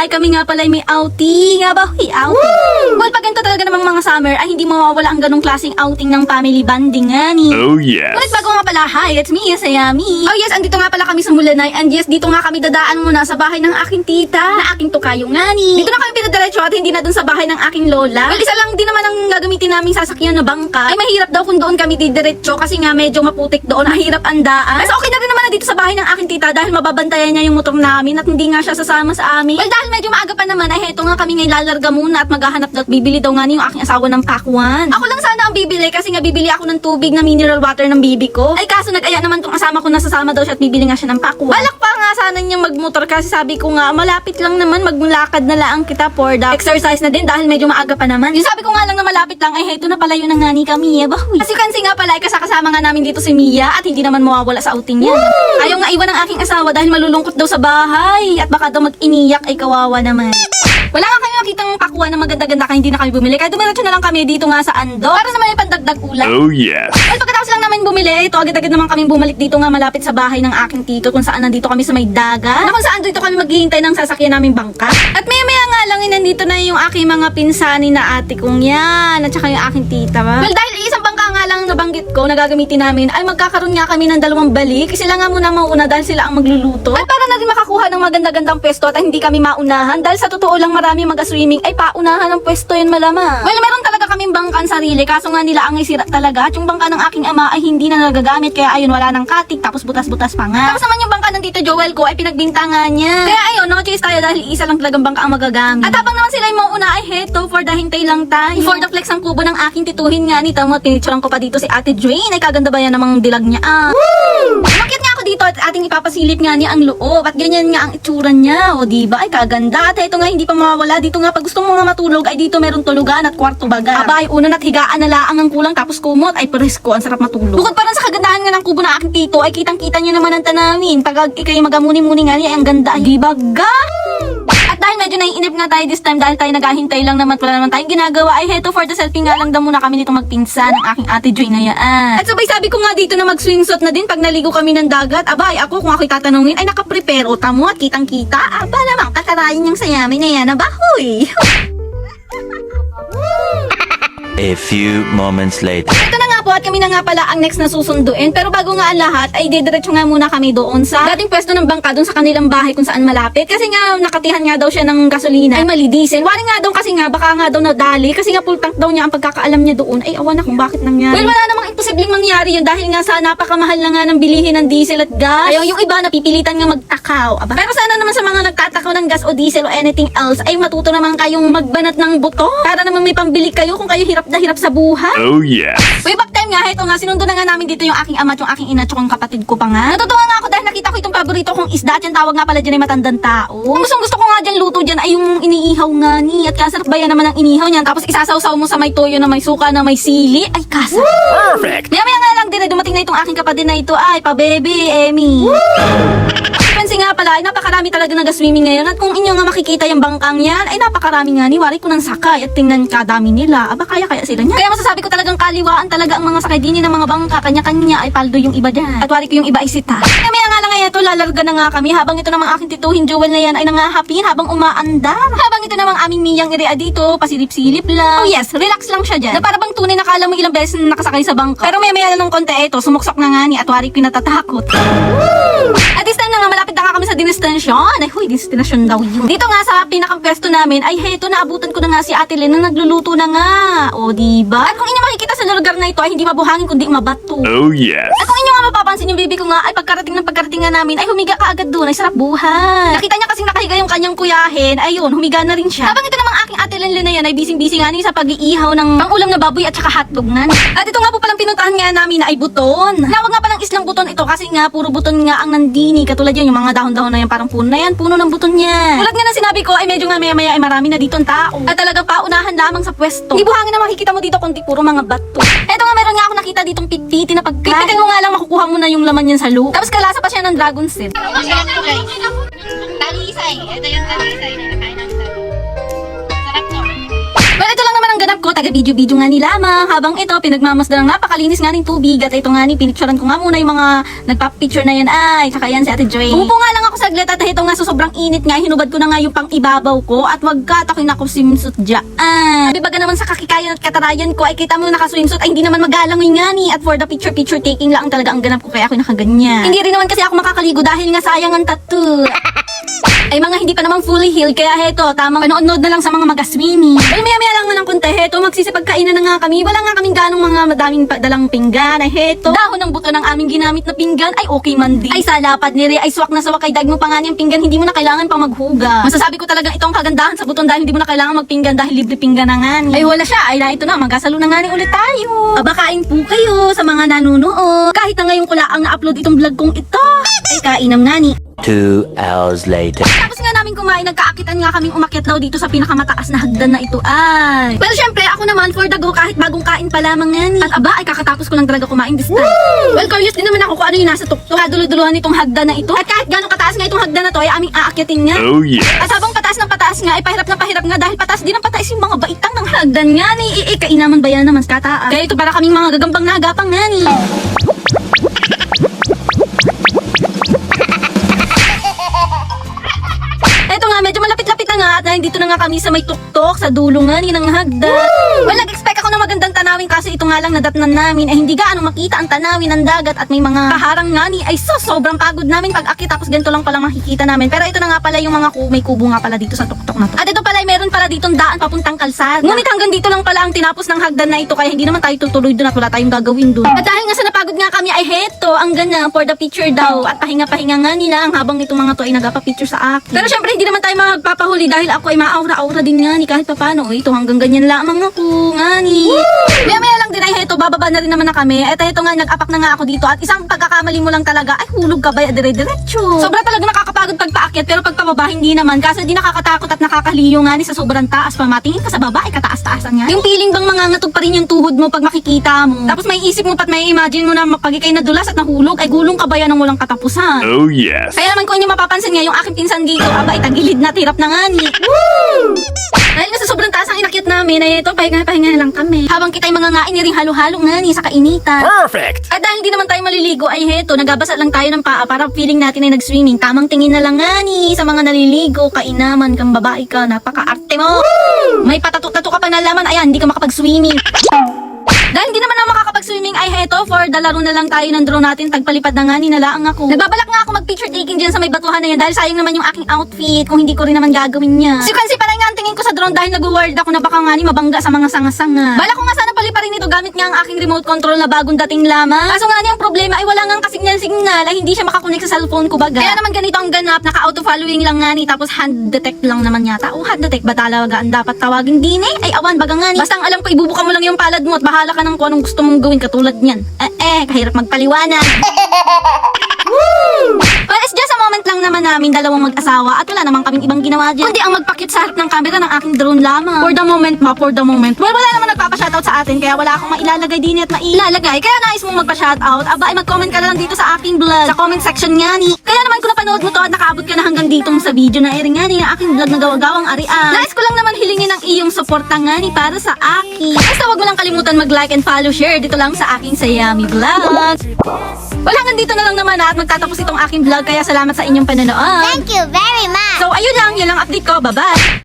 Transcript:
ay kami nga pala ay may outing. Nga ba? Huy, outing. Well, pag ganito talaga namang mga summer ay hindi mawawala ang ganong klaseng outing ng family bonding nga ni. Oh yes. Ngunit bago nga pala, hi, it's me, Sayami. Oh yes, andito nga pala kami sa Mulanay. And yes, dito nga kami dadaan muna sa bahay ng aking tita, na aking tukayo nga ni. Dito na kami pinadiretso at hindi na dun sa bahay ng aking lola. Well, isa lang din naman ang gagamitin naming sasakyan na bangka. Ay mahirap daw kung doon kami didiretso kasi nga medyo maputik doon, mahirap ang daan. Mas okay na rin naman na dito sa bahay ng aking tita dahil mababantayan niya yung motor namin at hindi nga siya sasama sa amin. Well, dahil medyo maaga pa naman ay heto nga kami ngayon lalarga muna at maghahanap at bibili daw nga ni yung aking asawa ng pakwan. Ako lang sana ang bibili kasi nga bibili ako ng tubig na mineral water ng bibi ko. Ay kaso nag-aya naman tong asama ko na sasama daw siya at bibili nga siya ng pakwan. Balak pa nga sana niyang magmotor kasi sabi ko nga malapit lang naman maglakad na lang kita for the exercise na din dahil medyo maaga pa naman. Yung sabi ko nga lang na malapit lang ay heto na pala yun na nga ni kami. Bahoy. As you can see nga pala ay kasama nga namin dito si Mia at hindi naman mawawala sa outing niya. Ayaw nga iwan ng aking asawa dahil malulungkot daw sa bahay at baka daw mag-iniyak ay kawawa naman. Wala nga kami makitang pakwan na maganda-ganda kaya hindi na kami bumili. Kaya dumiretso na lang kami dito nga sa Ando para naman may pandagdag ulam. Oh yes. Well, pagkatapos lang namin bumili, ito agad-agad naman kami bumalik dito nga malapit sa bahay ng aking tito kung saan nandito kami sa may dagat. Na kung saan dito kami maghihintay ng sasakyan naming bangka. At maya-maya nga lang nandito na yung aking mga pinsani na ate kong yan at saka yung aking tita ba. Well, dahil isang bangka nga lang nabanggit ko na gagamitin namin ay magkakaroon nga kami ng dalawang balik. Sila nga muna mauna dahil sila ang magluluto. At para na rin makakuha ng maganda-gandang pwesto at hindi kami maunahan dahil sa totoo lang marami mag-swimming ay paunahan ng pwesto yun malamang. Well, meron talaga kaming bangkan sarili kaso nga nila ang isira talaga at yung bangka ng aking ama ay hindi na nagagamit kaya ayun wala nang katik tapos butas-butas pa nga. Tapos naman yung bangka ng Tito Joel ko ay pinagbintangan niya. Kaya ayun, no choice tayo dahil isa lang talagang bangka ang magagamit. At habang naman sila ay mauna ay heto for the hintay lang tayo. For the flex ang kubo ng aking tituhin nga ni tamo pinicturean ko pa dito si Ate Drain ay kaganda ba yan namang dilag niya Bakit nga ako dito at ating ipapasilip nga niya ang loob at ganyan nga ang itsura niya o diba ay kaganda at heto nga hindi pa mawawala dito nga pag gusto mo nga matulog ay dito meron tulugan at kwarto baga. Abay, una na't higaan na laang ang kulang tapos kumot ay presko ang sarap matulog. Bukod pa rin sa kagandahan nga ng kubo ng aking tito ay kitang-kita niyo naman ang tanawin. Pag ikay magamuni-muni nga niya ay ang ganda ay diba ga? At dahil medyo naiinip nga tayo this time dahil tayo naghahintay lang naman wala naman tayong ginagawa ay heto for the selfie nga lang daw muna kami dito magpinsan ng aking ate Joy na yan. At sabay sabi ko nga dito na mag-swimsuit na din pag naligo kami ng dagat. Abay, ako kung ako'y tatanungin ay nakaprepare o tamo at kitang-kita. Aba namang kakarayin yung sayami na yan. Abahoy! A few moments later. Ito na nga po at kami na nga pala ang next na susunduin. Pero bago nga ang lahat ay didiretso nga muna kami doon sa dating pwesto ng bangka doon sa kanilang bahay kung saan malapit. Kasi nga nakatihan nga daw siya ng gasolina ay mali diesel. Wala nga daw kasi nga baka nga daw nadali kasi nga full tank daw niya ang pagkakaalam niya doon. Ay awan na kung bakit nangyari. Well, wala namang imposibleng mangyari yun dahil nga sa napakamahal na nga ng bilihin ng diesel at gas. Ayaw yung iba napipilitan nga magtakaw. Aba. Pero sana naman sa mga nagtatakaw ng gas o diesel o anything else ay matuto naman kayong magbanat ng buto para naman may pambili kayo kung kayo hirap na hirap sa buhay. Oh yes. Way back time nga, heto nga, sinundo na nga namin dito yung aking ama at yung aking ina at yung kapatid ko pa nga. Natutuwa nga ako dahil nakita ko itong paborito kong isda at yung tawag nga pala dyan ay matandang tao. Ang gusto ko nga dyan luto dyan ay yung iniihaw nga ni at kasarap ba yan naman ang inihaw niyan tapos isasawsaw mo sa may toyo na may suka na may sili ay kasarap. Perfect. Maya nga lang din ay dumating na itong aking kapatid na ito ay pa baby Emmy. Pansin nga pala ay napakarami talaga nag-swimming ngayon at kung inyo nga makikita yung bangkang yan ay napakarami nga ni wari ko ng sakay at tingnan kadami nila. Aba kaya sila niya. Kaya masasabi ko talagang kaliwaan talaga ang mga sakay din ng mga bangka. Kanya-kanya ay paldo yung iba dyan. At wari ko yung iba ay sita. Kaya nga lang ngayon ito lalarga na nga kami habang ito namang aking tituhin Joel na yan ay nangahapin habang umaandar. Habang ito namang aming Miyang irea dito pasilip-silip lang. Oh yes, relax lang siya dyan. Na para bang tunay nakala mo ilang beses na nakasakay sa bangka. Pero maya lang ng konti ito sumuksok na nga ni at wari ko natatakot. At this time na nga malapit na nga kami sa destinasyon. Ay huy, destinasyon daw yun. Dito nga sa pinakang pwesto namin ay heto naabutan ko na nga si Ate Len na nagluluto na nga. O diba? At kung inyo makikita sa lugar na ito ay hindi mabuhangin kundi mabato. Oh yes. At kung inyo nga mapapansin yung baby ko nga ay pagkarating nga namin ay humiga ka agad doon ay sarap buhay. Nakita niya kasing nakahiga yung kanyang kuyahin ayun humiga na rin siya. Habang ito namang aking Ate Len na yan ay bising-bising nga sa pag-iihaw ng pang-ulam na baboy at saka hotdog nga. At ito nga po palang pinuntahan nga namin na ay buton. Lawag nga palang islang buton ito kasi nga puro buton nga ang nandini. Katulad yan yung mga dahon-dahon na yan parang puno na yan, puno ng buton yan. Tulad nga na sinabi ko ay medyo nga maya-maya ay marami na dito ang tao. At talagang paunahan lamang sa pwesto. Hindi buhangin na makikita mo dito kundi puro mga bato. Eto nga meron nga ako nakita ditong pitpiti na pagpipitin mo nga lang makukuha mo na yung laman yan sa loob. Tapos kalasa pa siya ng dragon seed. Talisay. Ito yung talisay na nakain ng talisay. Sarap to. Well, ito lang naman ang ganap ko. taga-video-video nga ni lamang. Habang ito, pinagmamasdan ng napakalinis nga ng tubig. At ito nga ni, pinicturean ko nga muna yung mga nagpa-picture na yan. Ay, tsaka yan si Ate Joy. Umupo nga lang ako saglit at ito nga sa sobrang init nga, hinubad ko na nga yung pang ibabaw ko at wag katakin ako swimsuit dyan. Sabi baga naman sa kakikayan at katarayan ko, ay kita mo naka-swimsuit, ay hindi naman magalangoy nga ni. At for the picture taking lang talaga ang ganap ko, kaya ako nakaganyan. Hindi rin naman kasi ako makakaligo dahil nga sayang ang tattoo. Ay mga hindi pa naman fully healed, kaya heto, tamang panood na lang sa mga magaswimming. Well, maya lang nga ng konti, heto, magsisipagkainan na nga kami. Wala nga kaming ganong mga madaming dalang pinggan. Ay heto, dahon ng buto ng aming ginamit na pinggan, ay okay man din. Ay salapad nire, ay swak na swak, ay dag mo pa nga niyang pinggan, hindi mo na kailangan pang maghuga. Masasabi ko talagang itong kagandahan sa buton dahil hindi mo na kailangan magpinggan dahil libre pinggan na nga ni. Ay wala siya, ay na ito na, magkasalo na nga ni ulit tayo. Abakain po kayo sa mga nanunood. Kahit na ngayon ko lang na-upload itong vlog kong ito, ay kainam nga ni. 2 hours later. Tapos nga namin kumain, nagkaakitan nga kaming umakyat daw dito sa pinakamataas na hagdan na ito ay. Pero syempre, ako naman for the go kahit bagong kain pa lamang nga ni. At aba, ay kakatapos ko lang talaga kumain this time. Well, curious din naman ako kung ano yung nasa tuktok. Dulu-duluhan itong hagdan na ito. At kahit gano'ng kataas nga itong hagdan na to, ay aming aakyatin nga. Oh yeah. At habang pataas ng pataas nga, ay pahirap nga dahil pataas din ang pataas yung mga baitang ng hagdan nga ni. Kainaman ba yan naman kataas? Kaya ito para kaming mga gagambang nagapang nga ni. Eto nga, medyo malapit-lapit na nga at dito na nga kami sa may tuktok sa dulo nga ni ng hagdan. Well, nag-expect ako ng magandang tanawin kasi ito nga lang nadatnan namin ay hindi gaano makita ang tanawin ng dagat at may mga kaharang nga ni ay sobrang pagod namin pag akit tapos ganito lang pala makikita namin. Pero ito na nga pala yung mga may kubo nga pala dito sa tuktok na to. At ito pala ay meron pala ditong daan papuntang kalsada. Ngunit hanggang dito lang pala ang tinapos ng hagdan na ito kaya hindi naman tayo tutuloy doon at wala tayong gagawin doon. At dahil nga sa napagod nga kami ay heto ang ganyan for the picture daw at pahinga-pahinga nga nila habang itong mga to ay nagpa-picture sa akin. Pero syempre hindi naman tayo magpapahuli dahil ako ay maaura-aura din nga ni kahit paano. Ito hanggang ganyan lamang ako nga ni. Maya lang din ay heto, bababa na rin naman na kami. At ito nga, nag-apak na nga ako dito at isang pagkakamali mo lang talaga ay hulog ka ba dire-diretso. Sobra talaga nakakapagod pagpaakyat pero pagpababa hindi naman kasi di nakakatakot at nakakaliyo nga ni sa sobrang taas pa. Matingin ka sa baba ay kataas-taasan nga. Yung feeling bang mangangatog pa rin yung tuhod mo pag makikita mo. Tapos may isip mo pat may imagine mo na pag ikay nadulas at nahulog ay gulong ka ba yan ng walang katapusan. Oh yes. Kaya naman kung inyo mapapansin nga yung aking pinsan dito, aba itagilid na tirap na nga ni. Dahil nga sa sobrang taas ang inakyat namin ay ito, pahinga lang kami. Habang kita'y mga ngain ring halo-halo nga ni sa kainitan. Perfect. At dahil hindi naman tayo maliligo ay heto, nagabasa lang tayo ng paa para feeling natin ay nag-swimming. Tamang tingin na lang nga ni sa mga naliligo, kainaman kang babae ka, napaka-arte mo. May patato-tato ka pa na laman, ayan, hindi ka makapag-swimming. Dahil hindi naman ako makakapag-swimming ay heto, for the laro na lang tayo ng drone natin, tagpalipad na nga ni nalaang ako. Nagbabalak nga ako mag-picture taking dyan sa may batuhan na yan dahil sayang naman yung aking outfit kung hindi ko rin naman gagawin niya. So kasi parang nga ang tingin ko sa drone dahil nag-world ako na baka nga ni mabangga sa mga sanga-sanga. Bala ko nga sana paliparin ito gamit nga ang aking remote control na bagong dating lamang. Kaso nga ni ang problema ay wala nga kasignal ay hindi siya makakonek sa cellphone ko baga. Kaya naman ganito ang ganap, naka-auto following lang nga ni tapos hand detect lang naman yata. O hand detect ba talaga ang dapat tawagin din eh? Ay awan baga nga ni. Basta ang alam ko ibubuka mo lang yung palad mo at bahala ka ng kung anong gusto mong gawin katulad niyan. Kahirap magpaliwanag. Well, it's just a moment lang naman namin dalawang mag-asawa at wala namang kaming ibang ginawa dyan. Kundi ang magpakit sa harap ng camera ng aking drone lamang. For the moment. Well, wala naman nagpapa-shoutout sa atin kaya wala akong mailalagay din at mailalagay. Kaya nais mong magpa-shoutout, aba ay mag-comment ka na lang dito sa aking vlog. Sa comment section nga ni. Kaya naman kung napanood mo to at nakaabot ka na hanggang ditong sa video na airing nga ni na aking vlog na gawa-gawang arian. Nais ko lang naman hilingin ang iyong suporta nga ni para sa akin. Basta huwag mo lang kalimutan mag-like and follow, share dito lang sa aking Sayami Vlog. Well, hanggang dito na lang naman at magtatapos itong aking vlog kaya salamat sa inyong panonood. Thank you very much. So, ayun lang, yun lang update ko. Bye-bye!